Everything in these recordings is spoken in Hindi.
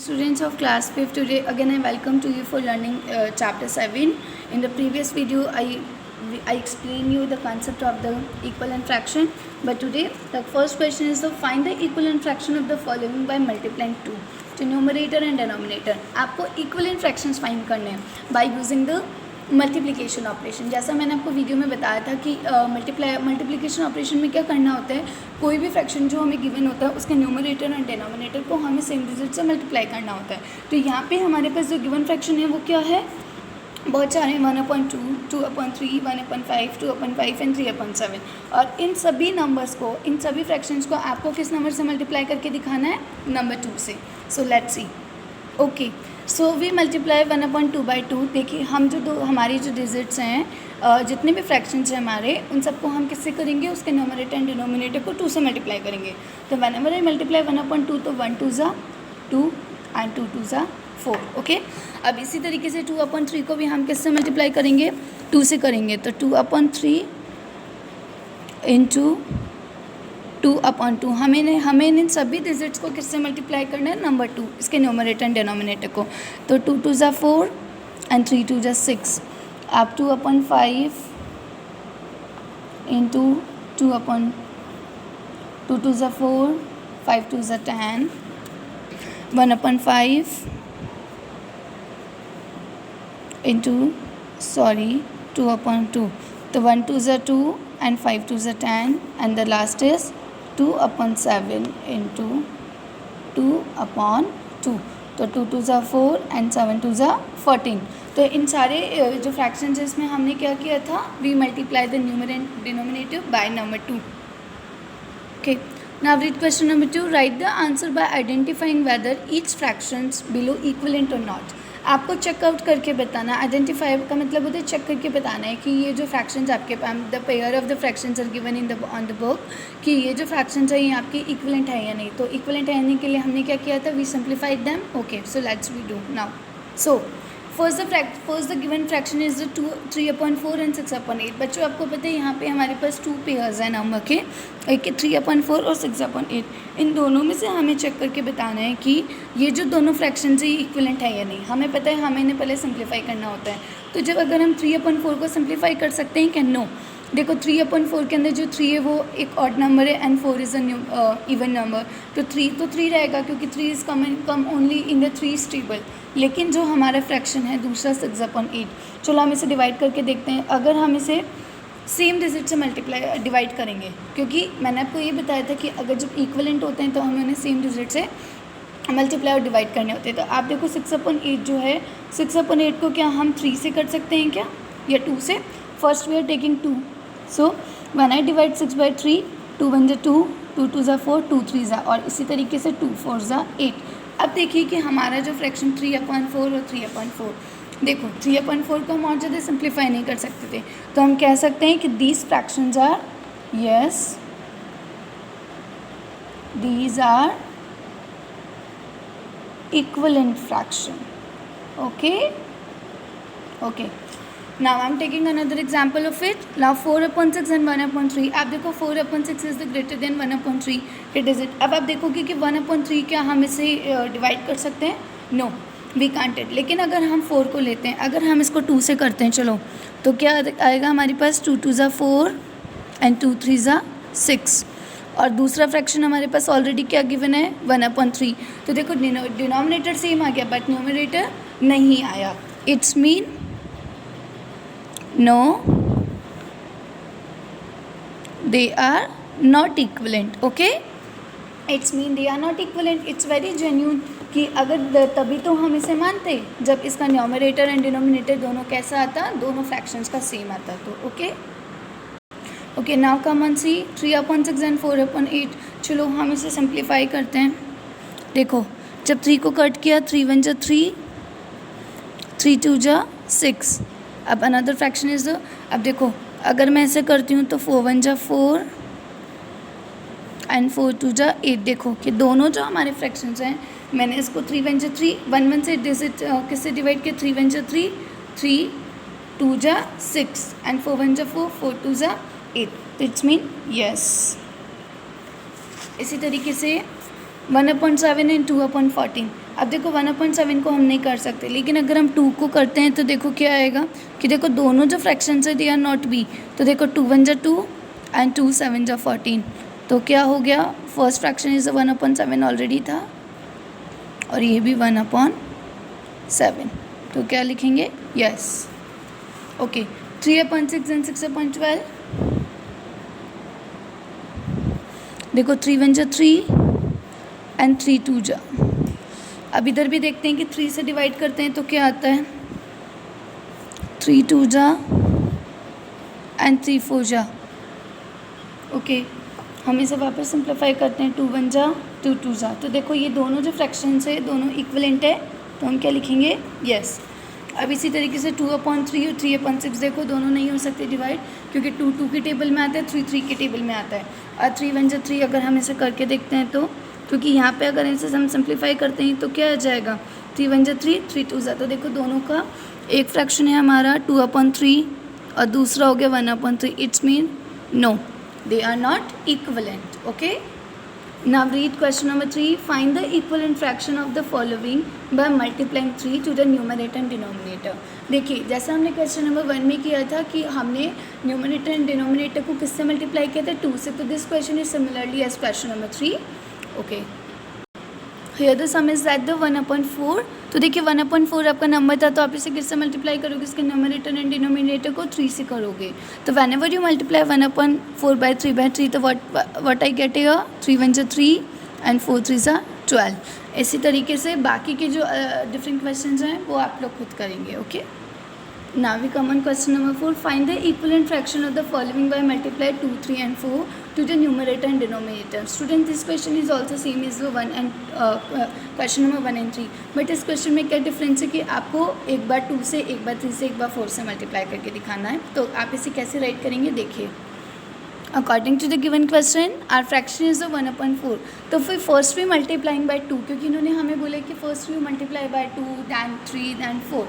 Students of class 5th, today again I welcome to you for learning chapter 7. In the previous video I explained you the concept of the equivalent fraction, but today the first question is to find the equivalent fraction of the following by multiplying 2 to numerator and denominator. आपको equivalent fractions find करने हैं by using the multiplication operation. जैसा मैंने आपको वीडियो में बताया था कि मल्टीप्लिकेशन ऑपरेशन में क्या करना होता है, कोई भी फ्रैक्शन जो हमें गिवन होता है उसके न्यूमरेटर और डिनोमिनेटर को हमें सेम डिजिट से मल्टीप्लाई करना होता है. तो यहाँ पे हमारे पास जो गिवन फ्रैक्शन है वो क्या है, बहुत सारे 1/2, 2/3, 1/5, 2/5 एंड 3/7. और इन सभी नंबर्स को, इन सभी फ्रैक्शंस को आपको किस नंबर से मल्टीप्लाई करके दिखाना है, नंबर 2 से. So let's see. Okay, so we multiply 1/2/2. देखिए हम हमारी जो डिजिट्स हैं, जितने भी फ्रैक्शंस हैं हमारे, उन सबको हम किससे करेंगे, उसके न्यूमरेटर एंड डिनोमिनेटर को 2 से मल्टीप्लाई करेंगे. तो व्हेनेवर आई मल्टीप्लाई 1/2, तो 1 2 ज़ा 2 एंड 2 2 ज़ा 4. ओके, अब इसी तरीके से 2/3 को भी हम किससे मल्टीप्लाई करेंगे, 2 से करेंगे. तो 2/3 इंटू 2/2. हमें इन सभी डिजिट्स को किससे मल्टीप्लाई करना है, नंबर 2, इसके न्यूमरेटर एंड डिनोमिनेटर को. तो 2 2 ज़ा 4 एंड 3 2 ज़ा 6. अब 2/5 इंटू 2 2 ज़ा 4, 5 2 ज़ा 10, 1/5 इंटू 2/2. तो 1 2 ज़ा 2 and 5 2 ज़ा 10 and the last is 2/7 into 2/2. तो 2 2 ज़ा 4 and 7 2 ज़ा 14. तो इन सारे जो फ्रैक्शंस है इसमें हमने क्या किया था, we multiply the numerator denominator by number 2. Okay, now read question number 2. Write the answer by identifying whether each fractions below equivalent or not. आपको चेकआउट करके बताना. आइडेंटिफाई का मतलब होता है चेक करके बताना है कि ये जो फ्रैक्शंस आपके पास, the pair of the fractions are given in the on the book, कि ये जो फ्रैक्शंस है ये आपके इक्विवेलेंट है या नहीं. तो इक्विवेलेंट है के लिए हमने क्या किया था, we simplified them. Okay, so let's we do now. So first the given fraction is the 3/4 and 6/8. बच्चों आपको पता है यहाँ पे हमारे पास 2 पेयर्स हैं नंबर के, एक 3/4 और 6/8. इन दोनों में से हमें चेक करके बताना है कि ये जो दोनों फ्रैक्शंस है इक्विवेलेंट है या नहीं. हमें पता है हमें इन्हें पहले सिंप्लीफाई करना होता है. तो जब अगर हम 3/4 को सिंप्लीफाई कर सकते हैं क्या, नो. देखो 3/4 के अंदर जो 3 है वो एक ऑड नंबर है and 4 is a even number. तो 3 रहेगा क्योंकि 3 is come only in the 3 table. लेकिन जो हमारा फ्रैक्शन है दूसरा 6/8, चलो हम इसे डिवाइड करके देखते हैं. अगर हम इसे सेम डिजिट से डिवाइड करेंगे, क्योंकि मैंने आपको ये बताया था कि अगर जब इक्विवेलेंट होते हैं तो हमें उन्हें सेम डिजिट से मल्टीप्लाई और डिवाइड करने होते हैं. तो आप देखो 6/8 जो है, 6/8 को क्या हम 3 से कर सकते हैं क्या, या 2 से. First we are taking 2. So when I divide 6/3, 2 1 ज़ा 2, 2 2 ज़ा 4, 2 3 ज़ा, और इसी तरीके से 2 4 ज़ा 8. अब देखिए कि हमारा जो फ्रैक्शन 3/4 और 3/4, देखो 3/4 को हम और ज़्यादा सिंप्लीफाई नहीं कर सकते थे. तो हम कह सकते हैं कि these fractions are, yes, these are equivalent fraction. Okay, okay. Now I am taking another example of it. Now 4/6 and 1/3. आप देखो 4/6 is the greater than 1/3. It is it. अब आप देखोगे कि 1/3 क्या हम इसे डिवाइड कर सकते हैं, नो, वी कांट इट. लेकिन अगर हम 4 को लेते हैं, अगर हम इसको 2 से करते हैं, चलो, तो क्या आएगा हमारे पास, 2 2 ज़ा 4 एंड 2 3 ज़ा 6. और दूसरा फ्रैक्शन हमारे पास ऑलरेडी क्या गिवन है, 1/3. तो देखो डिनोमिनेटर सेम आ गया बट न्यूमरेटर नहीं आया. It's mean no, they are not equivalent. Okay, it's mean they are not equivalent. It's very genuine कि अगर तभी तो हम इसे मानते जब इसका न्यूमरेटर एंड डिनोमिनेटर दोनों कैसा आता, दोनों फ्रैक्शंस का सेम आता. तो okay, okay. Now come on see 3/6 and 4/8. चलो हम इसे सिंप्लीफाई करते हैं. देखो जब 3 को कट किया, 3 1 ज़ा 3, 3 2 ज़ा 6. अब अनदर फ्रैक्शन इज, अब देखो अगर मैं ऐसे करती हूँ तो 4 1 ज़ा 4 एंड 4 2 ज़ा 8. देखो कि दोनों जो हमारे फ्रैक्शंस हैं, मैंने इसको 3 1 ज़ा 3, 1 1 से डिजिट किससे डिवाइड किया, 3 1 ज़ा 3, 3 2 ज़ा 6 एंड 4 1 ज़ा 4, 4 2 ज़ा 8. तो इट्स मीन यस. इसी तरीके से 1/7 एंड 2/14। अब देखो 1/7 को हम नहीं कर सकते, लेकिन अगर हम 2 को करते हैं तो देखो क्या आएगा कि देखो दोनों जो फ्रैक्शंस है दे आर नॉट बी, तो देखो 2 1 जा 2 एंड 2 7 जा 14। तो क्या हो गया, फर्स्ट फ्रैक्शन इज 1/7 ऑलरेडी था और ये भी 1/7। तो क्या लिखेंगे, यस ओके। 3/6 एंड 6/12, देखो 3 1 जा 3 एंड 3 2 जा। अब इधर भी देखते हैं कि 3 से डिवाइड करते हैं तो क्या आता है, 3 2 जा एंड 3 4 जा। ओके, हम इसे वापस सिंप्लीफाई करते हैं, 2 1 जा 2 2 जा। तो देखो ये दोनों जो फ्रैक्शंस है दोनों इक्वलेंट है, तो हम क्या लिखेंगे, यस। अब इसी तरीके से 2/3 और 3/6 देखो दोनों नहीं हो सकते डिवाइड, क्योंकि 2 2 के टेबल में आता है, 3 3 के टेबल में आता है। और 3 1 जा 3 अगर हम इसे करके देखते हैं तो, क्योंकि यहाँ पे अगर इसे हम सिंप्लीफाई करते हैं तो क्या आ जाएगा, 3 1 जा 3 3 2 जा। तो देखो दोनों का एक फ्रैक्शन है हमारा 2/3 और दूसरा हो गया 1/3। It's mean no, they are not equivalent. Okay, now read question number 3. Find the equivalent fraction of the following by multiplying 3 to the numerator and denominator. देखिए जैसा हमने क्वेश्चन नंबर 1 में किया था कि हमने न्यूमरेटर एंड डिनोमिनेटर को किससे मल्टीप्लाई किया था, 2 से। तो this question is similarly as question number 3। Okay, here the sum is that the 1/4। तो देखिए 1/4 आपका नंबर था, तो आप इसे किससे मल्टीप्लाई करोगे, इसके न्यूमरेटर एंड डिनोमिनेटर को 3 से करोगे। तो whenever you multiply 1/4 by 3/3, तो व्हाट आई गेट हियर, 3 1 जा 3 एंड 4 3 जा 12। इसी तरीके से बाकी के जो डिफरेंट क्वेश्चंस हैं वो आप लोग खुद करेंगे। Okay, now we come on question number 4. Find the equivalent fraction of the following by multiply 2 3 and 4 to the numerator and denominator. Student, this question is also same as the 1 and question number 1 and 3, but इस क्वेश्चन में क्या डिफरेंस है कि आपको एक बार 2 से, एक बार 3 से, एक बार 4 से मल्टीप्लाई करके दिखाना है। तो आप इसे कैसे राइट करेंगे, देखिए। According to the given question our fraction is the 1/4। तो फिर फर्स्ट वी मल्टीप्लाइंग बाय 2, क्योंकि इन्होंने हमें बोला कि first we multiply by 2 then 3 then 4।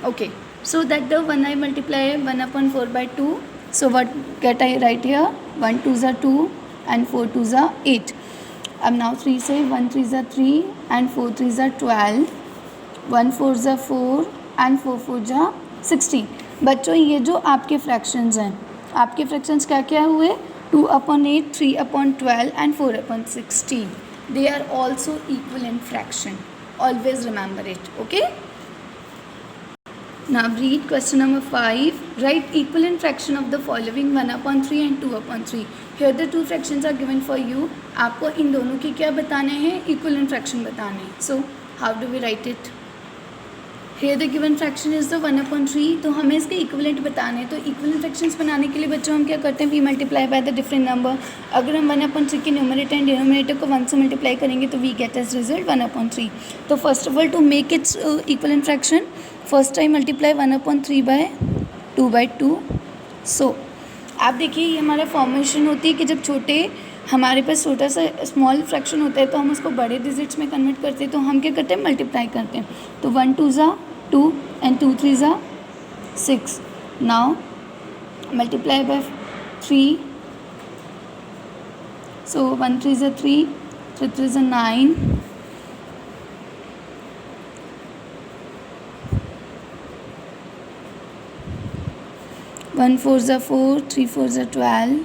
Okay, so that the 1 I multiply 1/4 by 2, so what get I write here, 1 2 जा 2 and 4 2 जा 8. अब now 3 से 1 3 जा 3 and 4 3 जा 12, 1 4 जा 4 and 4 4 जा 16। बच्चों ये जो आपके फ्रैक्शंस हैं, आपके फ्रैक्शंस क्या क्या हुए, 2/8 3/12 and 4/16। they are also equivalent fraction, always remember it. Okay, now read question number 5. Write equivalent fraction of the following 1/3 and 2/3. Here the two fractions are given for you. आपको इन दोनों के क्या बताने हैं, equivalent fraction बताने हैं। So how do we write it? Here the given fraction is the 1/3। तो हमें इसके equivalent बताने हैं। तो equivalent fractions बनाने के लिए बच्चों हम क्या करते हैं, we multiply by the different number। अगर हम 1/3 के numerator and denominator को 1 से multiply करेंगे तो we get as result 1/3। तो first of all to make its equivalent fraction, first time multiply 1/3 by 2/2। So आप देखिए ये हमारा फॉर्मेशन होती है कि जब छोटे हमारे पास छोटा सा स्मॉल फ्रैक्शन होता है तो हम उसको बड़े डिजिट्स में कन्वर्ट करते हैं। तो हम क्या करते हैं, मल्टीप्लाई करते हैं। तो 1 2 जा 2 एंड 2 3 जा 6। नाउ मल्टीप्लाई बाय 3, सो 1 3 जा 3 3 3 जा 9, 1 4 जा 4 3 4 जा 12,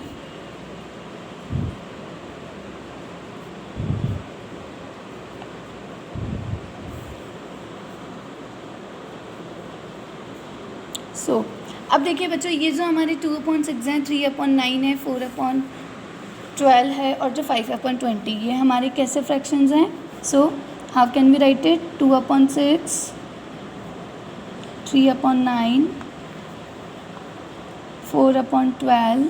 सो अब देखिए बच्चों ये जो हमारे 2/6 हैं, 3/9 है, 4/12 है और जो 5/20 ये हमारे कैसे फ्रैक्शंस हैं। So how can we write it, 2/6 3/9 4/12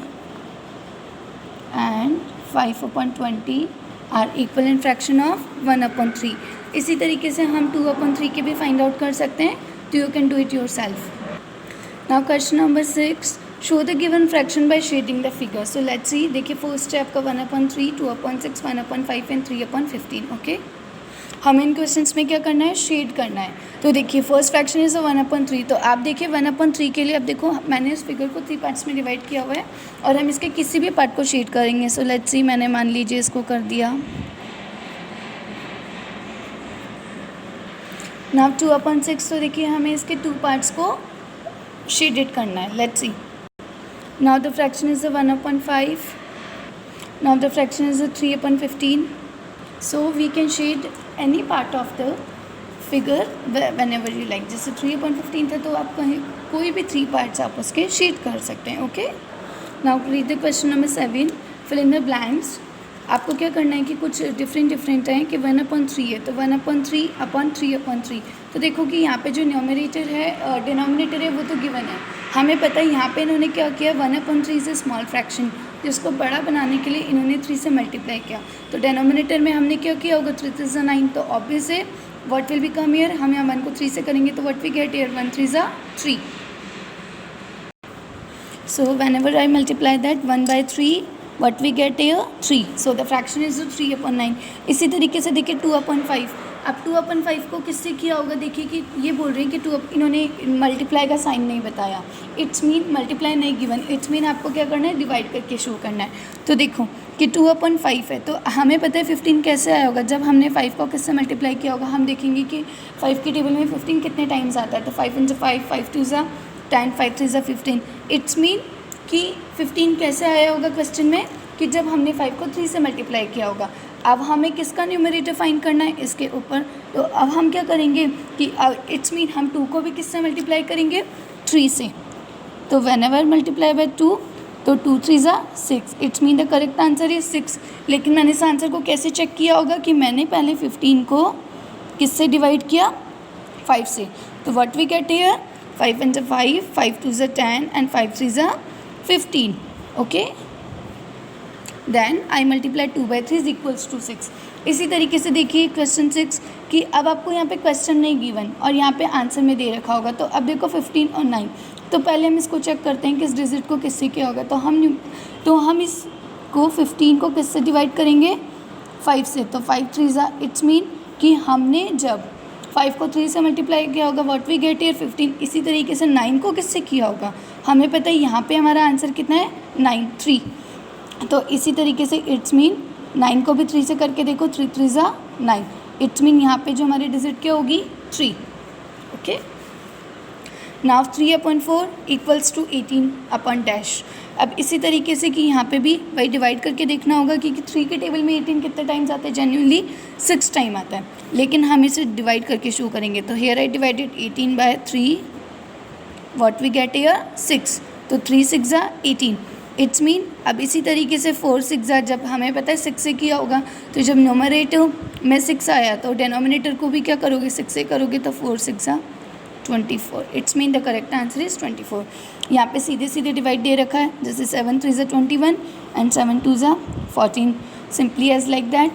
and 5/20 are equivalent fraction of 1/3। इसी तरीके से हम 2/3 के भी फाइंड आउट कर सकते हैं। तो you can do it your self. Now question number 6, show the given fraction by shedding the figure. So let's सी, देखिए फर्स्ट है आपका 1/3 2/6 1/5 एंड 3/15। ओके, हमें इन क्वेश्चंस में क्या करना है, शेड करना है। तो देखिए फर्स्ट फ्रैक्शन इज 1/3। तो आप देखिए 1/3 के लिए अब देखो मैंने इस फिगर को 3 पार्ट्स में डिवाइड किया हुआ है और हम इसके किसी भी पार्ट को शेड करेंगे। सो लेट्स सी, मैंने मान लीजिए इसको कर दिया नाउ 2/6, तो देखिए हमें इसके 2 पार्ट्स को शेडेड करना है. Let's see. Now the fraction is 1/5. Now the fraction is 3/15. So we can shade any part of the figure whenever you like. जैसे 3/15 था तो आप कहीं कोई भी 3 पार्ट्स आप उसके शेड कर सकते हैं. Okay. Now read the question number 7. Fill in the blanks. आपको क्या करना है कि कुछ डिफरेंट हैं कि 1/3 है तो 1/3/3/3. तो देखो कि यहाँ पे जो न्यूमरेटर है डिनोमिनेटर है वो तो गिवन है. हमें पता है यहाँ पे इन्होंने क्या किया, 1/3 इज़ ए स्मॉल फ्रैक्शन, जिसको बड़ा बनाने के लिए इन्होंने 3 से मल्टीप्लाई किया. तो डिनोमिनेटर में हमने क्या किया होगा, 3 3 9. तो ऑब्वियस है व्हाट विल बिकम हियर, हम यहाँ 1 को 3 से करेंगे तो what we get here 1 3 3. So whenever I multiply that 1/3, what we get here 3. So the fraction is 3/9. इसी तरीके से देखिए 2/5. अब 2/5 को किससे किया होगा, देखिए कि ये बोल रहे हैं कि 2 इन्होंने मल्टीप्लाई का साइन नहीं बताया. इट्स मीन मल्टीप्लाई नहीं गिवन, इट्स मीन आपको क्या करना है, डिवाइड करके शो करना है. तो देखो कि 2/5 है तो हमें पता है 15 कैसे आया होगा, जब हमने 5 को किससे मल्टीप्लाई किया होगा. हम देखेंगे कि 5 की टेबल में 15 कितने टाइम्स आता है. तो 5 × 5, 5 2 10, 5 3 15. इट्स मीन कि 15 कैसे आया होगा क्वेश्चन में, कि जब हमने 5 को 3 से मल्टीप्लाई किया होगा. अब हमें किसका न्यूमरेटर फाइंड करना है, इसके ऊपर. तो अब हम क्या करेंगे कि इट्स मीन हम 2 को भी किससे मल्टीप्लाई करेंगे, 3 से. तो वेन एवर मल्टीप्लाई बाय 2 तो 2 3 6. It's mean the correct answer is 6. लेकिन मैंने इस आंसर को कैसे चेक किया होगा कि मैंने पहले 15 को किससे डिवाइड किया, 5 से. तो what we get here 5 × 5, 5 2 10 and 5 3 15. Okay. Then I multiply 2/3 is equals to 6. इसी तरीके से देखिए क्वेश्चन 6 कि अब आपको यहाँ पे क्वेश्चन नहीं गिवन और यहाँ पे आंसर में दे रखा होगा. तो अब देखो 15 और 9. तो पहले हम इसको चेक करते हैं किस डिजिट को किससे किया होगा. तो हम इसको 15 को किससे डिवाइड करेंगे, 5 से. तो 5 3 इट्स मीन कि हमने जब 5 को 3 से मल्टीप्लाई किया होगा व्हाट वी गेट हियर 15. इसी तरीके से 9 को किससे किया होगा, हमें पता है यहाँ पे हमारा आंसर कितना है 9 3. तो इसी तरीके से इट्स मीन 9 को भी 3 से करके देखो 3 3 9. इट्स मीन यहाँ पे जो हमारी डिजिट क्या होगी 3. ओके. नाउ 3/4 इक्वल्स टू 18/डैश. अब इसी तरीके से कि यहाँ पे भी वही डिवाइड करके देखना होगा क्योंकि 3 के टेबल में 18 कितने टाइम्स आता है, जेन्युइनली 6 टाइम आता है. लेकिन हम इसे डिवाइड करके शो करेंगे. तो here I divided 18/3. What we get here 6. तो 3 6 18. इट्स मीन अब इसी तरीके से 4 6 जब हमें पता है 6 से किया होगा तो जब न्यूमरेटर में 6 आया तो डिनोमिनेटर को भी क्या करोगे 6 से करोगे. तो 4 6 24. It's mean the correct answer is 24. यहाँ पे सीधे सीधे डिवाइड दे रखा है, जैसे 7 3 21 and 7 2 14. Simply as like that.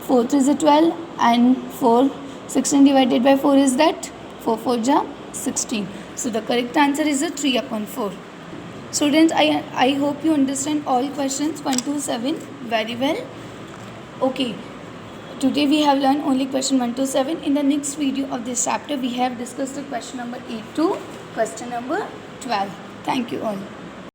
4 3 12 and 4 16 divided by 4 is that 4 4 16. So the correct answer is 3/4. Students, I hope you understand all questions 1 to 7 very well. Okay. Today we have learned only question 1 to 7. In the next video of this chapter, we have discussed the question number 8 to question number 12. Thank you all.